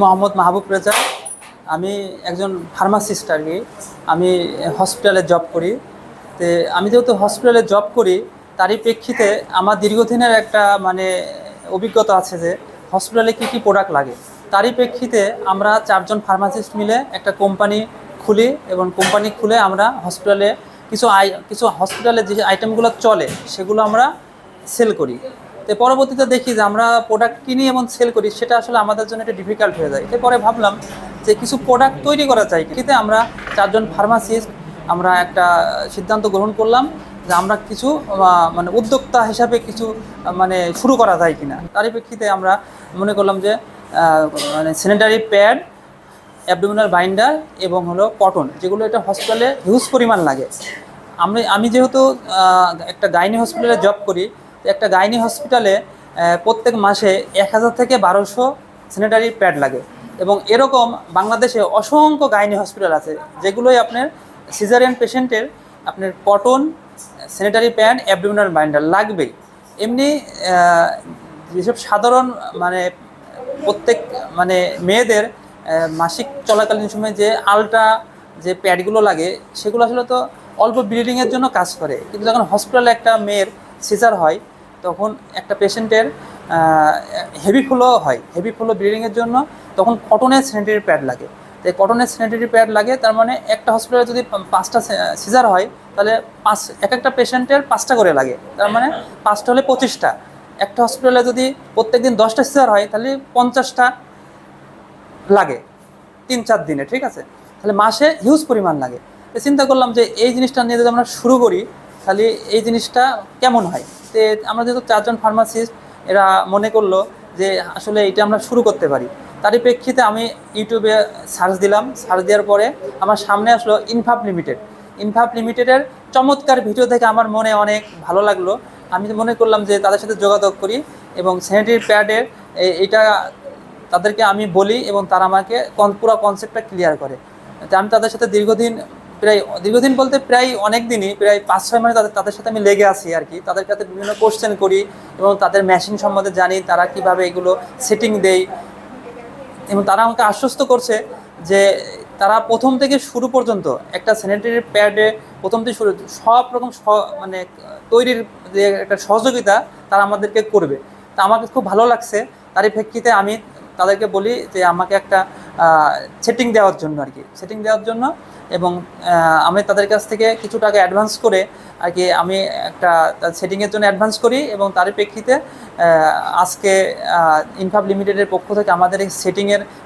মোহাম্মদ মাহবুব রেজা। আমি একজন ফার্মাসিস্ট আর কি। আমি হসপিটালে জব করি। তো আমি যেহেতু হসপিটালে জব করি, তারই প্রেক্ষিতে আমার দীর্ঘদিনের একটা অভিজ্ঞতা আছে যে হসপিটালে কী কী প্রোডাক্ট লাগে। তারই প্রেক্ষিতে আমরা চারজন ফার্মাসিস্ট মিলে একটা কোম্পানি খুলি এবং কোম্পানি খুলে আমরা হসপিটালে কিছু হসপিটালে যে আইটেমগুলো চলে সেগুলো আমরা সেল করি। তো পরবর্তীতে দেখি যে আমরা প্রোডাক্ট কিনি এবং সেল করি, সেটা আসলে আমাদের জন্য একটা ডিফিকাল্ট হয়ে যায়। এরপরে ভাবলাম যে কিছু প্রোডাক্ট তৈরি করা যায়, কিন্তু আমরা চারজন ফার্মাসিস্ট আমরা একটা সিদ্ধান্ত গ্রহণ করলাম যে আমরা কিছু উদ্যোক্তা হিসাবে কিছু শুরু করা যায় কিনা। তারই প্রেক্ষিতে আমরা মনে করলাম যে স্যানিটারি প্যাড, অ্যাবডোমিনাল বাইন্ডার এবং হলো কটন, যেগুলো এটা হসপিটালে হিউজ পরিমাণ লাগে। আমি যেহেতু একটা গাইনি হসপিটালে জব করি, একটা গাইনি হসপিটালে প্রত্যেক মাসে 1000 থেকে 1200 স্যানিটারি প্যাড লাগে। এবং এরকম বাংলাদেশে অসংখ্য গাইনি হসপিটাল আছে, যেগুলোই আপনার সিজারিয়ান পেশেন্টের আপনার cotton, sanitary pad, abdominal binder লাগবেই। এমনি যেসব সাধারণ প্রত্যেক মেয়েদের মাসিক চলাকালীন সময় যে আলট্রা যে প্যাডগুলো লাগে, সেগুলো আসলে তো অল্প ব্লিডিংয়ের জন্য কাজ করে। কিন্তু যখন হসপিটালে একটা মেয়ের সিজার হয়, তখন একটা পেশেন্টের হেভি ফ্লো হয়, হেভি ফ্লো ব্লিডিংয়ের জন্য তখন কটনের স্যানিটারি প্যাড লাগে। তো কটনের স্যানিটারি প্যাড লাগে, তার মানে একটা হসপিটালে যদি 5টা সিজার হয়, তাহলে এক একটা পেশেন্টের 5টা করে লাগে, তার মানে 5টা হলে 25টা। একটা হসপিটালে যদি প্রত্যেকদিন 10টা সিজার হয়, তাহলে 50টা লাগে 3-4 দিনে, ঠিক আছে? তাহলে মাসে হিউজ পরিমাণ লাগে। তো চিন্তা করলাম যে এই জিনিসটা নিয়ে যদি আমরা শুরু করি, তাহলে এই জিনিসটা কেমন হয়। তো আমরা যেহেতু চারজন ফার্মাসিস্ট, এরা মনে করলো যে আসলে এটা আমরা শুরু করতে পারি। তারই প্রেক্ষিতে আমি ইউটিউবে সার্চ দিলাম। সার্চ দেওয়ার পরে আমার সামনে আসলো ইনফাব লিমিটেড। ইনফাব লিমিটেডের চমৎকার ভিডিও দেখে আমার মনে অনেক ভালো লাগলো। আমি মনে করলাম যে তাদের সাথে যোগাযোগ করি এবং স্যানিটারি প্যাডের এটা তাদেরকে আমি বলি এবং তারা আমাকে পুরো কনসেপ্টটা ক্লিয়ার করে। তো আমি তাদের সাথে দীর্ঘদিন বলতে প্রায় অনেক দিনই, প্রায় 5-6 মাস তাদের সাথে আমি লেগে আছি আর কি। তাদের কাছে বিভিন্ন কোশ্চেন করি এবং তাদের মেশিন সম্বন্ধে জানি, তারা কিভাবে এগুলো সেটিং দেয়। এবং তারা আমাকে আশ্বস্ত করছে যে তারা প্রথম থেকে শুরু পর্যন্ত একটা স্যানিটারি প্যাডে প্রথম থেকে শুরু সব রকম তৈরির যে একটা সহযোগিতা তারা আমাদেরকে করবে। তা আমাকে খুব ভালো লাগছে। তারই প্রেক্ষিতে আমি তাদেরকে বলি যে আমাকে একটা সেটিং দেওয়ার জন্য আর কি, সেটিং দেওয়ার জন্য। এবং আমি তাদের কাছ থেকে কিছু টাকা অ্যাডভান্স করে আর কি আমি একটা সেটিংয়ের জন্য অ্যাডভান্স করি। এবং তারই প্রেক্ষিতে আজকে ইনফাব লিমিটেডের পক্ষ থেকে আমাদের এই সেটিংয়ের